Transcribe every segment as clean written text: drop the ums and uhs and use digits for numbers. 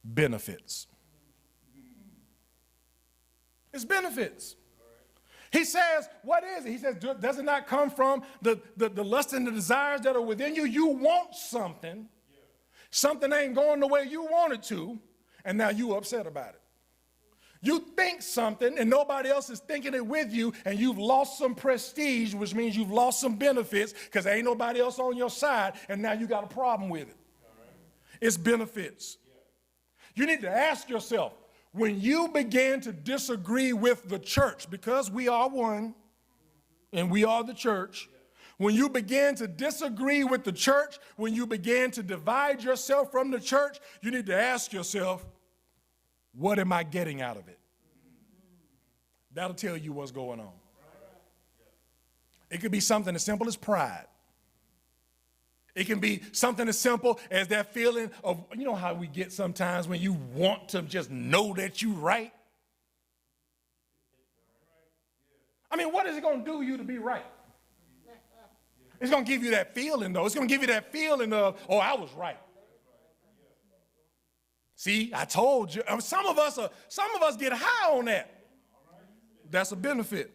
benefits. It's benefits. He says, what is it? He says, does it not come from the lust and the desires that are within you? You want something. Something ain't going the way you want it to, and now you upset about it. You think something, and nobody else is thinking it with you, and you've lost some prestige, which means you've lost some benefits because there ain't nobody else on your side, and now you got a problem with it. It's benefits. You need to ask yourself, when you begin to disagree with the church, because we are one, and we are the church, when you begin to disagree with the church, when you begin to divide yourself from the church, you need to ask yourself, what am I getting out of it? That'll tell you what's going on. It could be something as simple as pride. It can be something as simple as that feeling of, you know how we get sometimes when you want to just know that you're right? I mean, what is it going to do you to be right? It's going to give you that feeling, though. It's going to give you that feeling of, oh, I was right. See, I told you. Some of us get high on that. That's a benefit.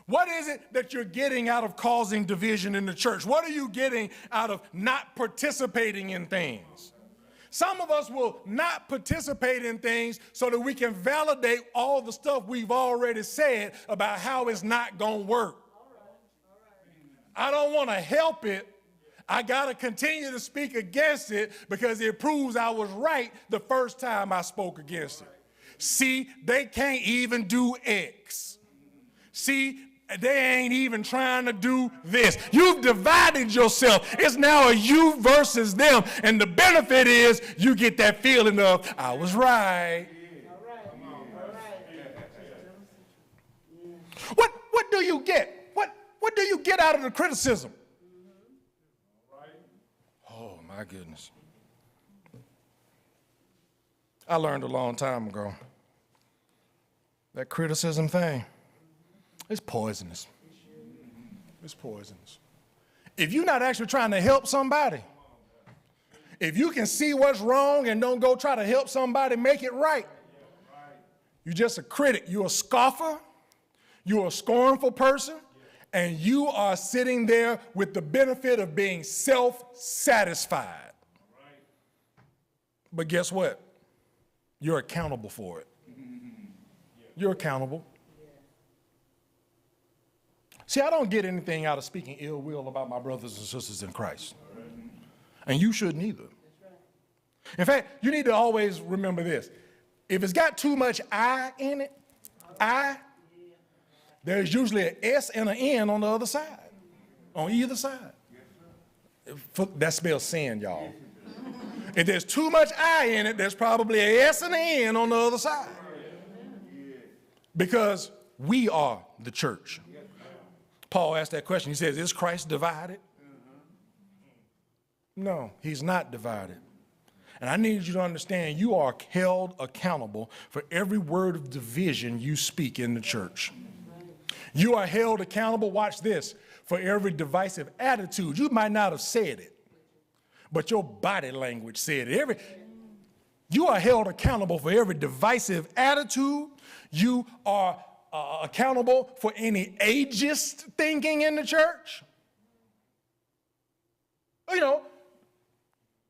What is it that you're getting out of causing division in the church? What are you getting out of not participating in things? Some of us will not participate in things so that we can validate all the stuff we've already said about how it's not going to work. I don't want to help it. I got to continue to speak against it because it proves I was right the first time I spoke against it. See, they can't even do X. See, they ain't even trying to do this. You've divided yourself. It's now a you versus them. And the benefit is you get that feeling of, I was right. What do you get? What do you get out of the criticism? Oh, my goodness. I learned a long time ago that criticism thing, it's poisonous. It's poisonous. If you're not actually trying to help somebody, if you can see what's wrong and don't go try to help somebody make it right, you're just a critic. You're a scoffer. You're a scornful person. And you are sitting there with the benefit of being self-satisfied. But guess what? You're accountable for it. You're accountable. See, I don't get anything out of speaking ill will about my brothers and sisters in Christ. And you shouldn't either. In fact, you need to always remember this. If it's got too much I in it, there's usually an S and an N on the other side, on either side. That spells sin, y'all. If there's too much I in it, there's probably an S and an N on the other side. Because we are the church. Paul asked that question. He says, is Christ divided? No, he's not divided. And I need you to understand you are held accountable for every word of division you speak in the church. You are held accountable, watch this, for every divisive attitude. You might not have said it, but your body language said it. You are held accountable for every divisive attitude. You are accountable for any ageist thinking in the church. You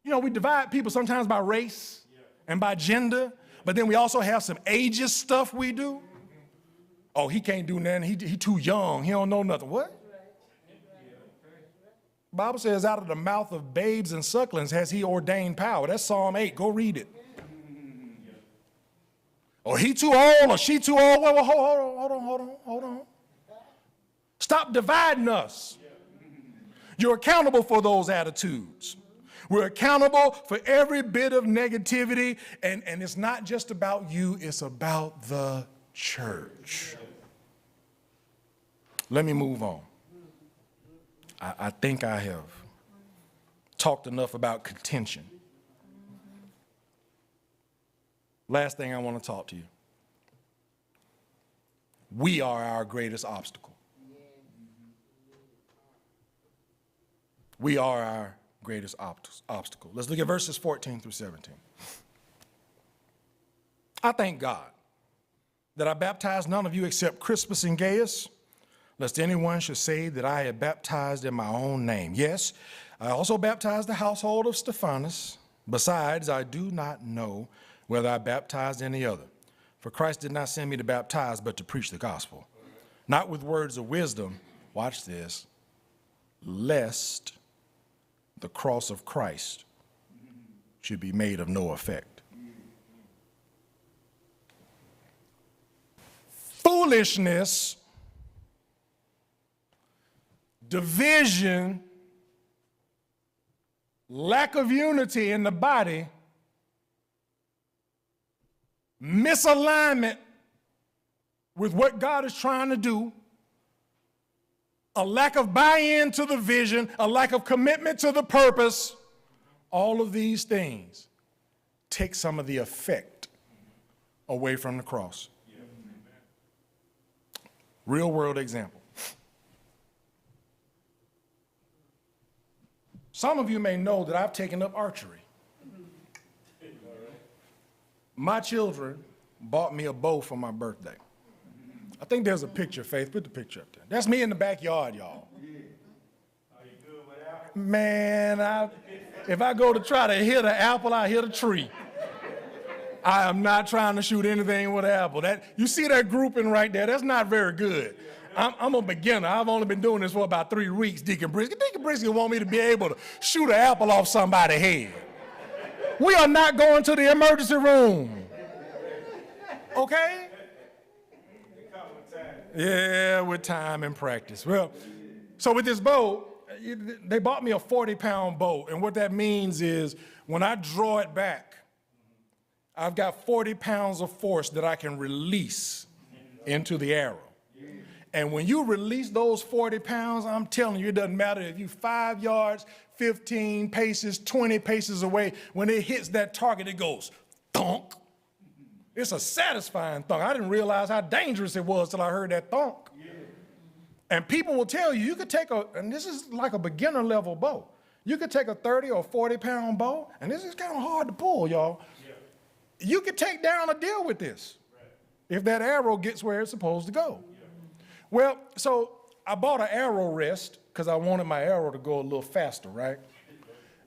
know, we divide people sometimes by race and by gender, but then we also have some ageist stuff we do. Oh, he can't do nothing. He too young. He don't know nothing. What? The Bible says, out of the mouth of babes and sucklings has he ordained power. That's Psalm 8. Go read it. Or he too old or she too old. Well, hold on. Stop dividing us. You're accountable for those attitudes. We're accountable for every bit of negativity. And it's not just about you. It's about the church. Let me move on. I think I have talked enough about contention. Last thing I want to talk to you. We are our greatest obstacle. We are our greatest obstacle. Let's look at verses 14 through 17. I thank God that I baptized none of you except Crispus and Gaius, lest anyone should say that I had baptized in my own name. Yes, I also baptized the household of Stephanas. Besides, I do not know whether I baptized any other. For Christ did not send me to baptize, but to preach the gospel, not with words of wisdom, watch this, lest the cross of Christ should be made of no effect. Foolishness, division, lack of unity in the body, misalignment with what God is trying to do, a lack of buy-in to the vision, a lack of commitment to the purpose, all of these things take some of the effect away from the cross. Real world example. Some of you may know that I've taken up archery. My children bought me a bow for my birthday. I think there's a picture, Faith. Put the picture up there. That's me in the backyard, y'all. Man, if I go to try to hit an apple, I hit a tree. I am not trying to shoot anything with an apple. You see that grouping right there? That's not very good. I'm a beginner. I've only been doing this for about 3 weeks, Deacon Brisket. Deacon Brisket want me to be able to shoot an apple off somebody's head. We are not going to the emergency room. Okay? Yeah, with time and practice. Well, so with this bow, they bought me a 40-pound bow. And what that means is when I draw it back, I've got 40 pounds of force that I can release into the arrow. And when you release those 40 pounds, I'm telling you, it doesn't matter if you're 5 yards, 15 paces, 20 paces away. When it hits that target, it goes thunk. It's a satisfying thunk. I didn't realize how dangerous it was till I heard that thunk. Yeah. And people will tell you, you could take and this is like a beginner level bow. You could take a 30 or 40 pound bow, and this is kind of hard to pull, y'all. Yeah. You could take down a deer with this, right, if that arrow gets where it's supposed to go. Yeah. Well, so I bought an arrow rest because I wanted my arrow to go a little faster, right?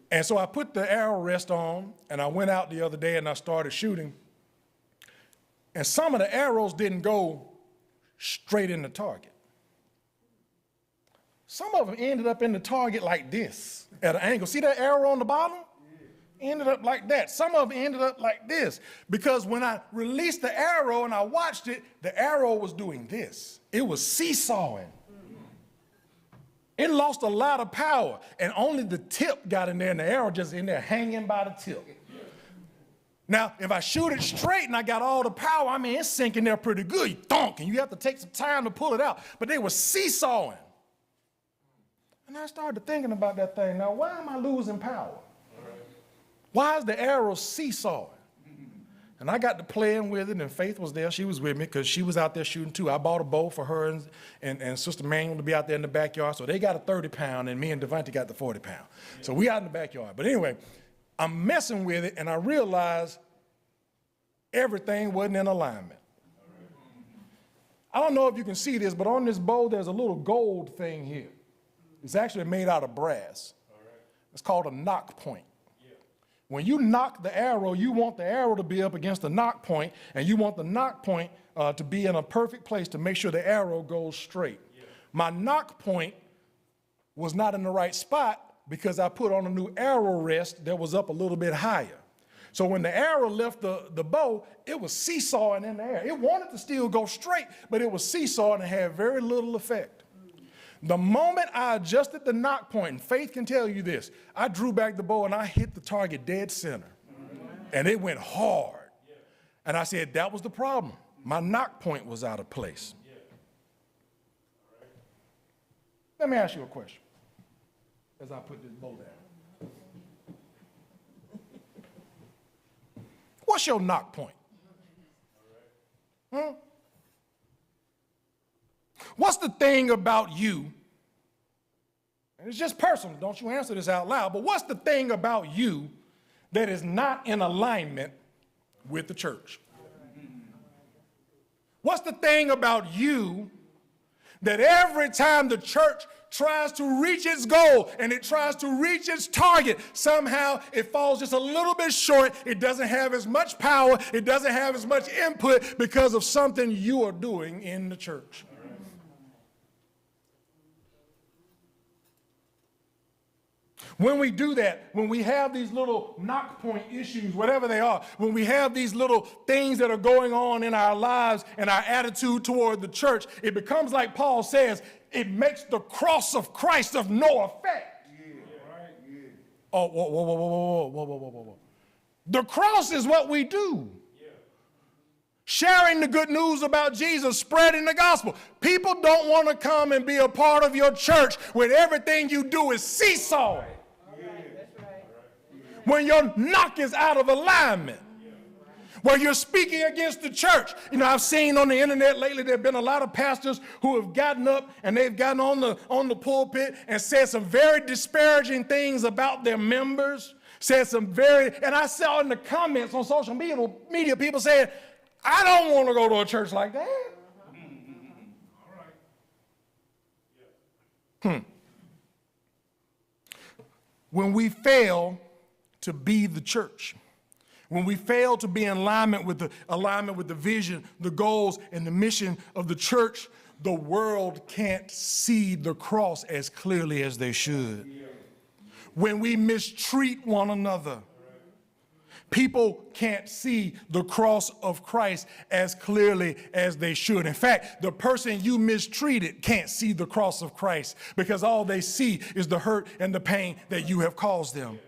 And so I put the arrow rest on, and I went out the other day and I started shooting. And some of the arrows didn't go straight in the target. Some of them ended up in the target like this, at an angle. See that arrow on the bottom? Ended up like that. Some of them ended up like this, because when I released the arrow and I watched it, the arrow was doing this. It was seesawing. It lost a lot of power, and only the tip got in there, and the arrow just in there hanging by the tip. Now, if I shoot it straight and I got all the power, I mean, it's sinking there pretty good. You thunk, and you have to take some time to pull it out. But they were seesawing. And I started thinking about that thing. Now, why am I losing power? Why is the arrow seesawing? And I got to playing with it, and Faith was there. She was with me because she was out there shooting too. I bought a bow for her and Sister Manuel to be out there in the backyard. So they got a 30-pound, and me and Devontae got the 40-pound. So we out in the backyard. But anyway, I'm messing with it, and I realized everything wasn't in alignment. I don't know if you can see this, but on this bow, there's a little gold thing here. It's actually made out of brass. It's called a knock point. When you knock the arrow, you want the arrow to be up against the knock point, and you want the knock point to be in a perfect place to make sure the arrow goes straight. My knock point was not in the right spot because I put on a new arrow rest that was up a little bit higher. So when the arrow left the bow, it was seesawing in the air. It wanted to still go straight, but it was seesawing and had very little effect. The moment I adjusted the knock point, and Faith can tell you this, I drew back the bow and I hit the target dead center. And it went hard. And I said, that was the problem. My knock point was out of place. Let me ask you a question as I put this bow down. What's your knock point? What's the thing about you, and it's just personal, don't you answer this out loud, but what's the thing about you that is not in alignment with the church? What's the thing about you that every time the church tries to reach its goal and it tries to reach its target, somehow it falls just a little bit short? It doesn't have as much power. It doesn't have as much input because of something you are doing in the church. When we do that, when we have these little knock point issues, whatever they are, when we have these little things that are going on in our lives and our attitude toward the church, it becomes like Paul says, it makes the cross of Christ of no effect. Oh, whoa. The cross is what we do. Sharing the good news about Jesus, spreading the gospel. People don't want to come and be a part of your church when everything you do is seesaw. When your knock is out of alignment, where you're speaking against the church. You know, I've seen on the internet lately, there have been a lot of pastors who have gotten up and they've gotten on the pulpit and said some very disparaging things about their members, and I saw in the comments on social media people saying, I don't want to go to a church like that. When we fail to be the church, when we fail to be in alignment with the vision, the goals, and the mission of the church, the world can't see the cross as clearly as they should. When we mistreat one another, people can't see the cross of Christ as clearly as they should. In fact, the person you mistreated can't see the cross of Christ because all they see is the hurt and the pain that you have caused them.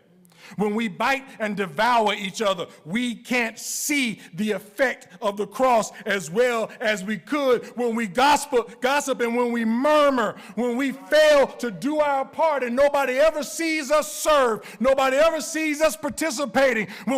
When we bite and devour each other, we can't see the effect of the cross as well as we could when we gossip and when we murmur, when we fail to do our part and nobody ever sees us serve, nobody ever sees us participating. When